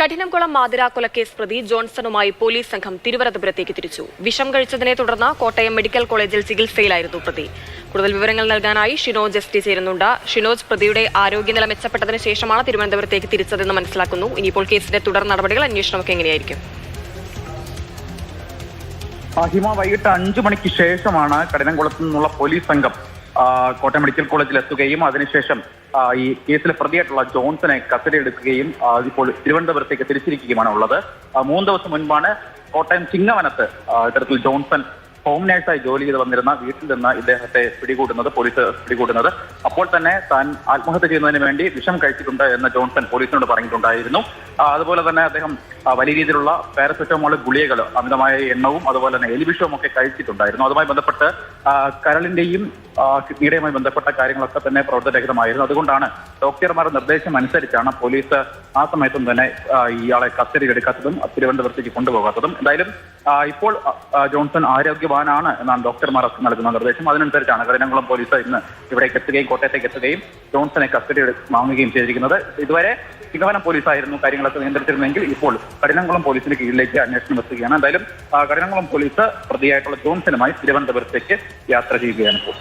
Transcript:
കഠിനംകുളം മാതിര കൊലക്കേസ് പ്രതി ജോൺസണുമായി പോലീസ് സംഘം തിരുവനന്തപുരത്തേക്ക് തിരിച്ചു. വിഷം കഴിച്ചതിനെ തുടർന്ന് കോട്ടയം മെഡിക്കൽ കോളേജിൽ ചികിത്സയിലായിരുന്നു പ്രതി. കൂടുതൽ വിവരങ്ങൾ നൽകാനായി ഷിനോജ് എസ് ടി ചേരുന്നുണ്ട്. ഷിനോജ്, പ്രതിയുടെ ആരോഗ്യനില മെച്ചപ്പെട്ടതിന് ശേഷമാണ് തിരുവനന്തപുരത്തേക്ക് തിരിച്ചതെന്ന് മനസ്സിലാക്കുന്നു. ഇനിയിപ്പോൾ കേസിന്റെ തുടർ നടപടികൾ, അന്വേഷണമൊക്കെ എങ്ങനെയായിരിക്കും? ഹിമ, വൈകിട്ട് 5 മണിക്ക് ശേഷമാണ് കഠിനംകുളത്ത് നിന്നുള്ള പോലീസ് സംഘം കോട്ടയം മെഡിക്കൽ കോളേജിൽ എത്തുകയും അതിനുശേഷം ഈ കേസിലെ പ്രതിയായിട്ടുള്ള ജോൺസനെ കസ്റ്റഡിയെടുക്കുകയും ഇപ്പോൾ തിരുവനന്തപുരത്തേക്ക് തിരിച്ചിരിക്കുകയുമാണ് ഉള്ളത്. 3 ദിവസം മുൻപാണ് കോട്ടയം ചിങ്ങവനത്ത് ഇത്തരത്തിൽ ജോൺസൺ ഹോം നേഴ്സായി ജോലി ചെയ്ത് വന്നിരുന്ന വീട്ടിൽ നിന്ന് ഇദ്ദേഹത്തെ പോലീസ് പിടികൂടുന്നത്. അപ്പോൾ തന്നെ താൻ ആത്മഹത്യ ചെയ്യുന്നതിന് വേണ്ടി വിഷം കഴിച്ചിട്ടുണ്ട് എന്ന് ജോൺസൺ പോലീസിനോട് പറഞ്ഞിട്ടുണ്ടായിരുന്നു. അതുപോലെ തന്നെ അദ്ദേഹം വലിയ രീതിയിലുള്ള പാരസെറ്റമോൾ ഗുളികകൾ, അമിതമായ എണ്ണവും അതുപോലെ തന്നെ എലിവിഷവും ഒക്കെ കഴിച്ചിട്ടുണ്ടായിരുന്നു. അതുമായി ബന്ധപ്പെട്ട് കരളിന്റെയും കിഡ്നിയുടെയുമായി ബന്ധപ്പെട്ട കാര്യങ്ങളൊക്കെ തന്നെ പ്രവർത്തനരഹിതമായിരുന്നു. അതുകൊണ്ടാണ് ഡോക്ടർമാരുടെ നിർദ്ദേശം അനുസരിച്ചാണ് പോലീസ് ആ സമയത്തും തന്നെ ഇയാളെ കസ്റ്റഡിയിലെടുക്കാത്തതും തിരുവനന്തപുരത്തേക്ക് കൊണ്ടുപോകാത്തതും. എന്തായാലും ഇപ്പോൾ ജോൺസൺ ആരോഗ്യവാനാണ് എന്നാണ് ഡോക്ടർമാർ നൽകുന്ന നിർദ്ദേശം. അതിനനുസരിച്ചാണ് കഠിനംകുളം പോലീസ് ഇന്ന് ഇവിടേക്ക് എത്തുകയും കോട്ടയത്തേക്ക് എത്തുകയും ജോൺസനെ കസ്റ്റഡി വാങ്ങുകയും ചെയ്തിരിക്കുന്നത്. ഇതുവരെ ചിങ്ങവനം പോലീസായിരുന്നു കാര്യങ്ങളൊക്കെ നിയന്ത്രിച്ചിരുന്നെങ്കിൽ ഇപ്പോൾ കഠിനംകുളം പോലീസിന്റെ കീഴിലേക്ക് അന്വേഷണം എത്തുകയാണ്. എന്തായാലും കഠിനംകുളം പോലീസ് പ്രതിയായിട്ടുള്ള ജോൺസനുമായി തിരുവനന്തപുരത്തേക്ക് യാത്ര ചെയ്യുകയാണ് ഇപ്പോൾ.